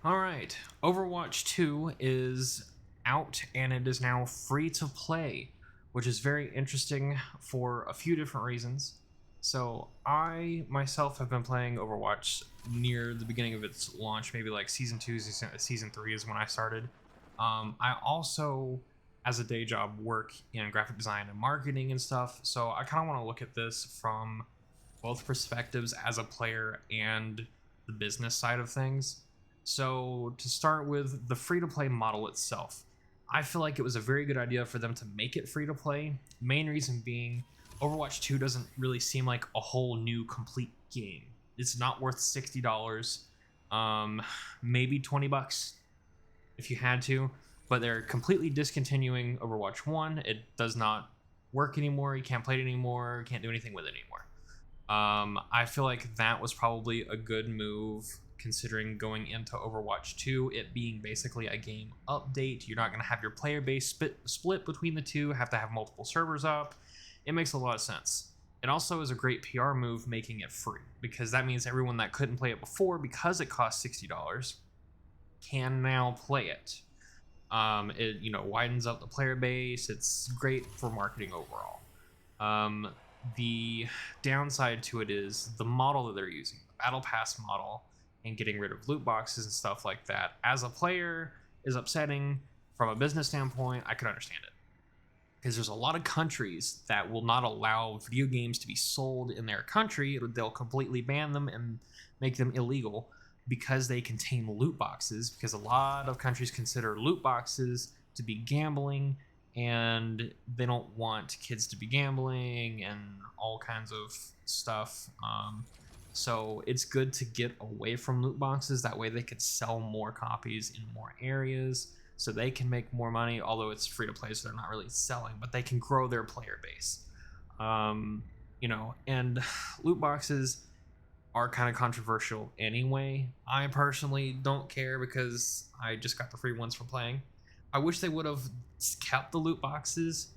All right, Overwatch 2 is out and it is now free to play, which is very interesting for a few different reasons. So, I myself have been playing Overwatch near the beginning of its launch, maybe like season 2, season 3 is when I started. I also, as a day job, work in graphic design and marketing and stuff, so I kind of want to look at this from both perspectives as a player and the business side of things. So, to start with the free to play model itself, I feel like it was a very good idea for them to make it free to play. Main reason being, Overwatch 2 doesn't really seem like a whole new complete game. It's not worth $60, maybe $20 if you had to, but they're completely discontinuing Overwatch 1. It does not work anymore. You can't play it anymore. You can't do anything with it anymore. I feel like that was probably a good move considering going into Overwatch 2, it being basically a game update. You're not going to have your player base split between the two, have to have multiple servers up. It makes a lot of sense. It also is a great PR move making it free, because that means everyone that couldn't play it before because it cost $60 can now play it. It widens up the player base. It's great for marketing overall. The downside to it is the model that they're using, the battle pass model, and getting rid of loot boxes and stuff like that. As a player, is upsetting. From a business standpoint, I can understand it, because there's a lot of countries that will not allow video games to be sold in their country. They'll completely ban them and make them illegal because they contain loot boxes, because a lot of countries consider loot boxes to be gambling, and they don't want kids to be gambling and all kinds of stuff. So it's good to get away from loot boxes. That way they could sell more copies in more areas so they can make more money, although it's free to play, so they're not really selling, but they can grow their player base. And loot boxes are kind of controversial anyway. I personally don't care because I just got the free ones for playing. I wish they would have kept the loot boxes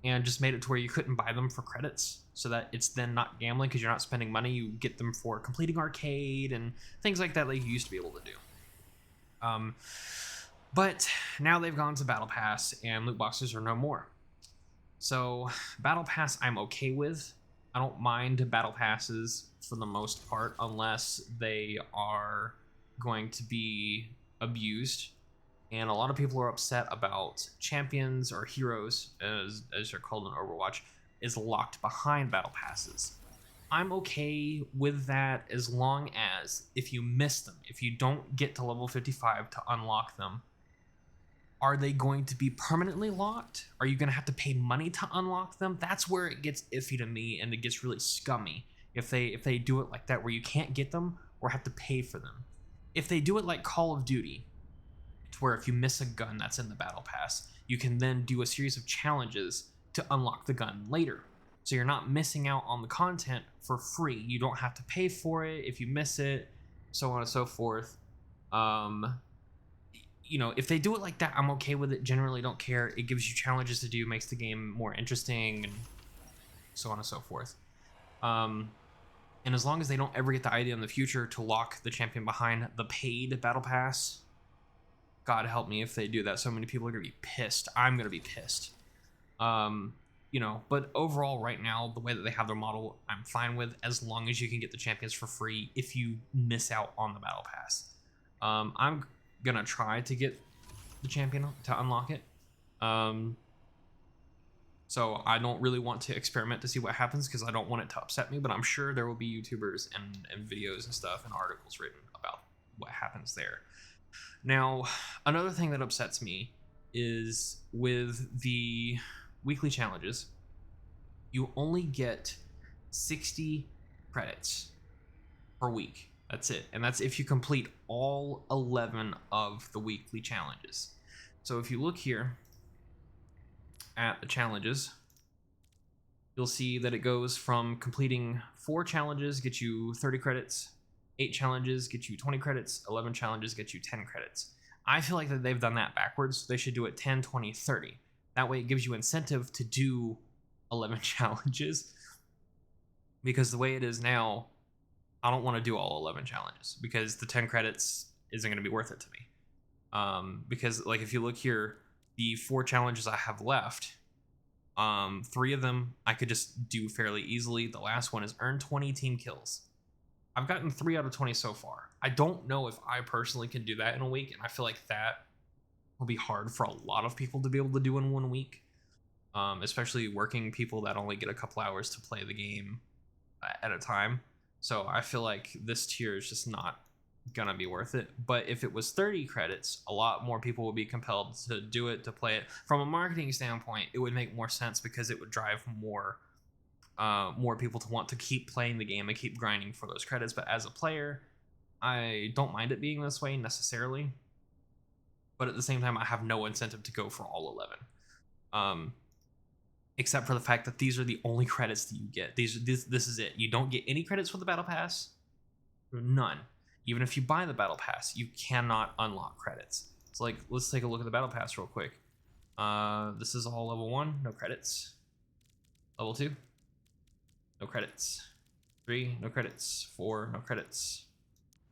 and just made it to where you couldn't buy them for credits, so that it's then not gambling because you're not spending money. You get them for completing arcade and things like that you used to be able to do. But now they've gone to Battle Pass and loot boxes are no more. So Battle Pass I'm okay with. I don't mind Battle Passes for the most part, unless they are going to be abused. And a lot of people are upset about champions or heroes, as they're called in Overwatch, is locked behind battle passes. I'm okay with that as long as if you miss them, if you don't get to level 55 to unlock them, are they going to be permanently locked? Are you going to have to pay money to unlock them? That's where it gets iffy to me, and it gets really scummy if they do it like that, where you can't get them or have to pay for them. If they do it like Call of Duty, to where if you miss a gun that's in the battle pass, you can then do a series of challenges to unlock the gun later. So you're not missing out on the content for free. You don't have to pay for it if you miss it, so on and so forth. If they do it like that, I'm okay with it. Generally don't care. It gives you challenges to do, makes the game more interesting, and so on and so forth. And as long as they don't ever get the idea in the future to lock the champion behind the paid battle pass, God help me if they do that. So many people are going to be pissed. I'm going to be pissed. But overall right now, the way that they have their model, I'm fine with, as long as you can get the champions for free if you miss out on the battle pass. I'm going to try to get the champion to unlock it. So I don't really want to experiment to see what happens, because I don't want it to upset me, but I'm sure there will be YouTubers and videos and stuff and articles written about what happens there. Now, another thing that upsets me is with the weekly challenges, you only get 60 credits per week. That's it. And that's if you complete all 11 of the weekly challenges. So if you look here at the challenges, you'll see that it goes from completing 4 challenges get you 30 credits, 8 challenges get you 20 credits, 11 challenges get you 10 credits. I feel like that they've done that backwards. They should do it 10, 20, 30. That way it gives you incentive to do 11 challenges, because the way it is now, I don't want to do all 11 challenges, because the 10 credits isn't going to be worth it to me. Because like if you look here, the 4 challenges I have left, 3 of them I could just do fairly easily. The last one is earn 20 team kills. I've gotten 3 out of 20 so far. I don't know if I personally can do that in a week, and I feel like that will be hard for a lot of people to be able to do in 1 week, especially working people that only get a couple hours to play the game at a time. So I feel like this tier is just not gonna be worth it. But if it was 30 credits, a lot more people would be compelled to do it, to play it. From a marketing standpoint, it would make more sense because it would drive more people to want to keep playing the game and keep grinding for those credits. But as a player, I don't mind it being this way necessarily, but at the same time I have no incentive to go for all 11, except for the fact that these are the only credits that you get. This is it. You don't get any credits for the battle pass, none. Even if you buy the battle pass, you cannot unlock credits. So like, let's take a look at the battle pass real quick. This is all level 1, no credits. Level 2, no credits. 3, no credits. 4, no credits.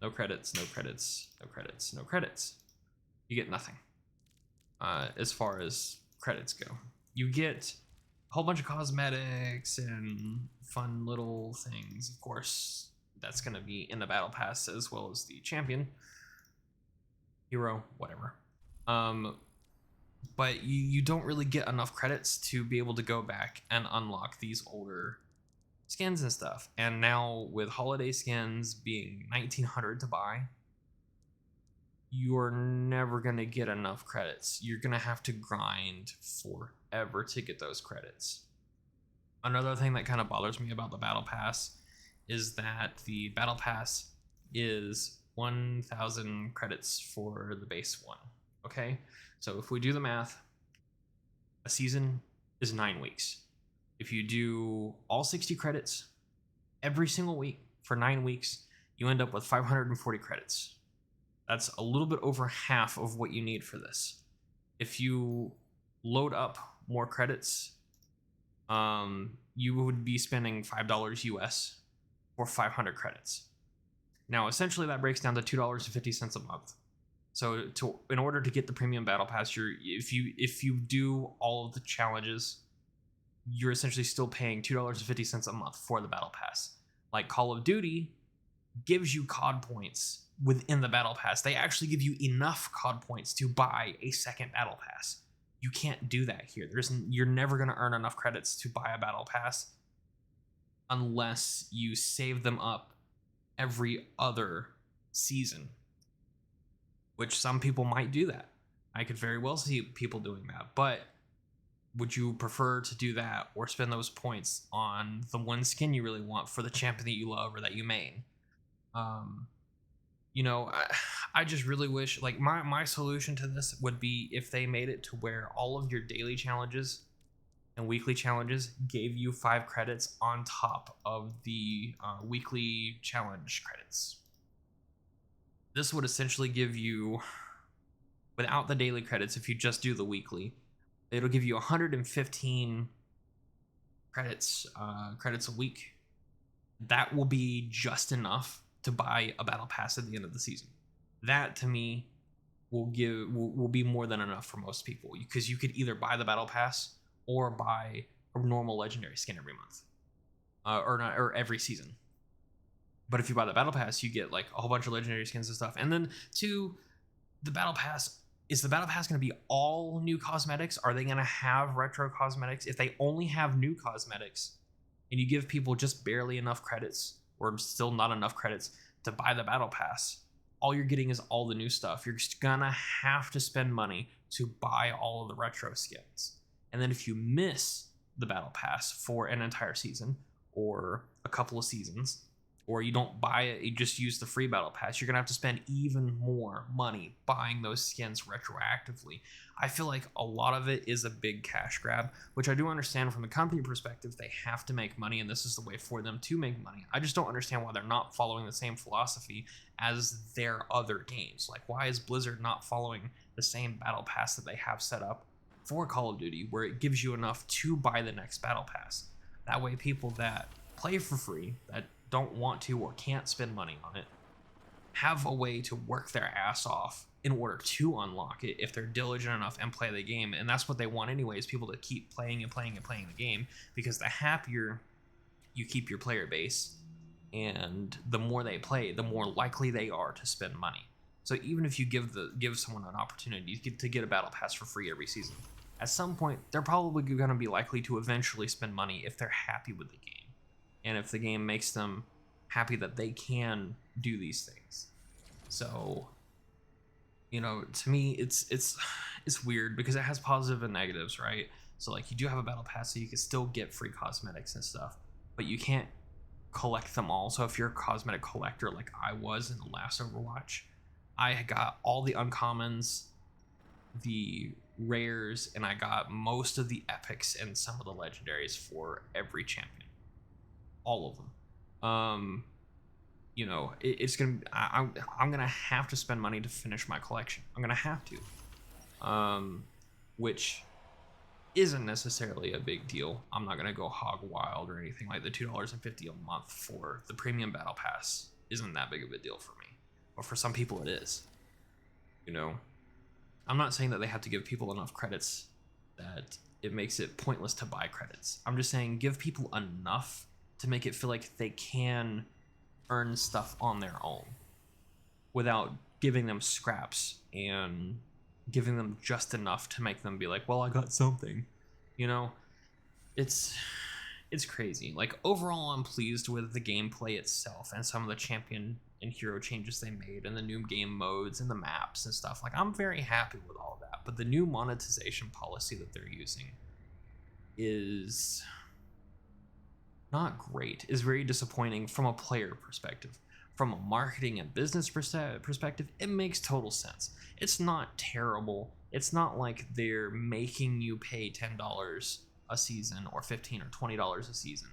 No credits, no credits, no credits, no credits. You get nothing as far as credits go. You get a whole bunch of cosmetics and fun little things. Of course, that's going to be in the battle pass, as well as the champion, hero, whatever. But you don't really get enough credits to be able to go back and unlock these older skins and stuff. And now with holiday skins being 1900 to buy, you're never going to get enough credits. You're going to have to grind forever to get those credits. Another thing that kind of bothers me about the battle pass is that the battle pass is 1,000 credits for the base one. Okay, so if we do the math, a season is 9 weeks. If you do all 60 credits every single week for 9 weeks, you end up with 540 credits. That's a little bit over half of what you need for this. If you load up more credits, you would be spending $5 US for 500 credits. Now, essentially, that breaks down to $2.50 a month. So, in order to get the premium battle pass, if you do all of the challenges, you're essentially still paying $2.50 a month for the battle pass. Like Call of Duty gives you COD points within the battle pass. They actually give you enough COD points to buy a second battle pass. You can't do that here. You're never going to earn enough credits to buy a battle pass unless you save them up every other season, which some people might do that. I could very well see people doing that, but would you prefer to do that or spend those points on the one skin you really want for the champion that you love or that you main? I just really wish, like, my solution to this would be if they made it to where all of your daily challenges and weekly challenges gave you 5 credits on top of the weekly challenge credits. This would essentially give you, without the daily credits, if you just do the weekly, it'll give you 115 credits a week. That will be just enough to buy a battle pass at the end of the season. That, to me, will be more than enough for most people, because you could either buy the battle pass or buy a normal legendary skin every month, or every season. But if you buy the battle pass, you get like a whole bunch of legendary skins and stuff. And then the battle pass, is the battle pass going to be all new cosmetics? Are they going to have retro cosmetics? If they only have new cosmetics and you give people just barely enough credits, or still not enough credits to buy the battle pass, all you're getting is all the new stuff. You're just gonna have to spend money to buy all of the retro skins. And then if you miss the battle pass for an entire season or a couple of seasons, or you don't buy it, you just use the free battle pass, you're gonna have to spend even more money buying those skins retroactively. I feel like a lot of it is a big cash grab, which I do understand from the company perspective. They have to make money, and this is the way for them to make money. I just don't understand why they're not following the same philosophy as their other games. Like, why is Blizzard not following the same battle pass that they have set up for Call of Duty, where it gives you enough to buy the next battle pass? That way people that play for free, that don't want to or can't spend money on it, have a way to work their ass off in order to unlock it if they're diligent enough and play the game. And that's what they want anyways, people to keep playing and playing and playing the game, because the happier you keep your player base and the more they play, the more likely they are to spend money. So even if you give someone an opportunity to get a battle pass for free every season, at some point they're probably going to be likely to eventually spend money if they're happy with the game, and if the game makes them happy that they can do these things. So, you know, to me, it's weird because it has positive and negatives, right? So like, you do have a battle pass, so you can still get free cosmetics and stuff, but you can't collect them all. So if you're a cosmetic collector like I was in the last Overwatch, I got all the uncommons, the rares, and I got most of the epics and some of the legendaries for every champion, all of them. You know, it's gonna, I'm gonna have to spend money to finish my collection. I'm gonna have to, which isn't necessarily a big deal. I'm not gonna go hog wild or anything. Like the $2.50 a month for the premium battle pass isn't that big of a deal for me, but for some people it is. You know, I'm not saying that they have to give people enough credits that it makes it pointless to buy credits. I'm just saying give people enough to make it feel like they can earn stuff on their own without giving them scraps and giving them just enough to make them be like, well, I got something. You know, it's crazy. Like, overall, I'm pleased with the gameplay itself and some of the champion and hero changes they made and the new game modes and the maps and stuff. Like, I'm very happy with all that, but the new monetization policy that they're using is not great, is very disappointing from a player perspective. From a marketing and business perspective, it makes total sense. It's not terrible. It's not like they're making you pay $10 a season or $15 or $20 a season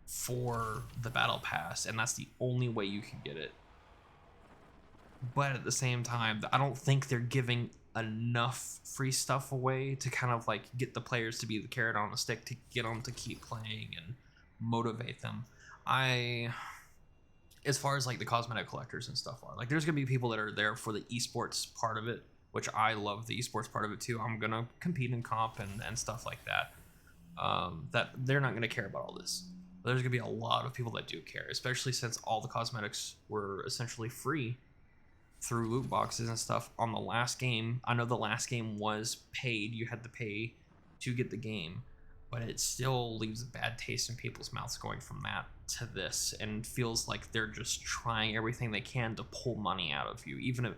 for the battle pass, and that's the only way you can get it. But at the same time, I don't think they're giving enough free stuff away to kind of like get the players to be the carrot on the stick to get them to keep playing and motivate them. As far as like the cosmetic collectors and stuff are, like, there's gonna be people that are there for the esports part of it, which I love the esports part of it too. I'm gonna compete in comp and stuff like that. That they're not gonna care about all this. But there's gonna be a lot of people that do care, especially since all the cosmetics were essentially free through loot boxes and stuff on the last game. I know the last game was paid. You had to pay to get the game, but it still leaves a bad taste in people's mouths going from that to this, and feels like they're just trying everything they can to pull money out of you, even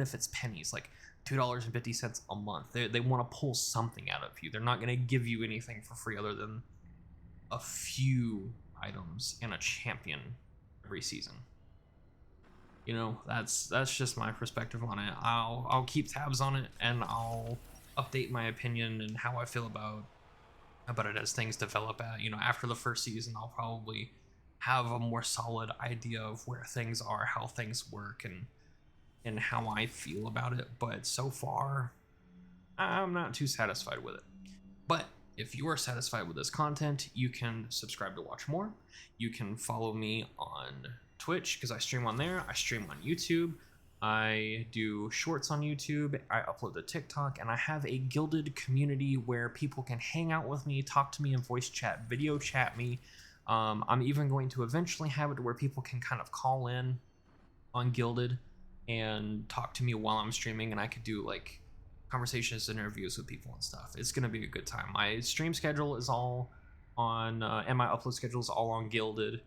if it's pennies, like $2.50 a month. They want to pull something out of you. They're not going to give you anything for free other than a few items and a champion every season. You know, that's just my perspective on it. I'll keep tabs on it, and I'll update my opinion and how I feel about it as things develop. You know, after the first season, I'll probably have a more solid idea of where things are, how things work, and how I feel about it. But so far, I'm not too satisfied with it. But if you are satisfied with this content, you can subscribe to watch more. You can follow me on Twitch, because I stream on there. I stream on YouTube. I do shorts on YouTube. I upload to TikTok, and I have a Guilded community where people can hang out with me, talk to me in voice chat, video chat me. I'm even going to eventually have it where people can kind of call in on Guilded and talk to me while I'm streaming, and I could do like conversations and interviews with people and stuff. It's gonna be a good time. My stream schedule is all on, and my upload schedule is all on Guilded.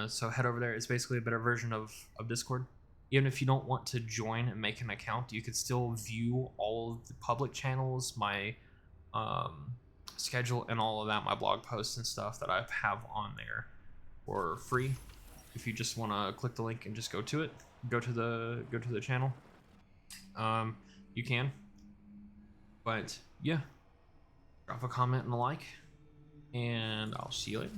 So head over there. It's basically a better version of Discord. Even if you don't want to join and make an account, you could still view all of the public channels, my schedule and all of that, my blog posts and stuff that I have on there for free. If you just want to click the link and just go to it, go to the channel, you can. But yeah, drop a comment and a like, and I'll see you later.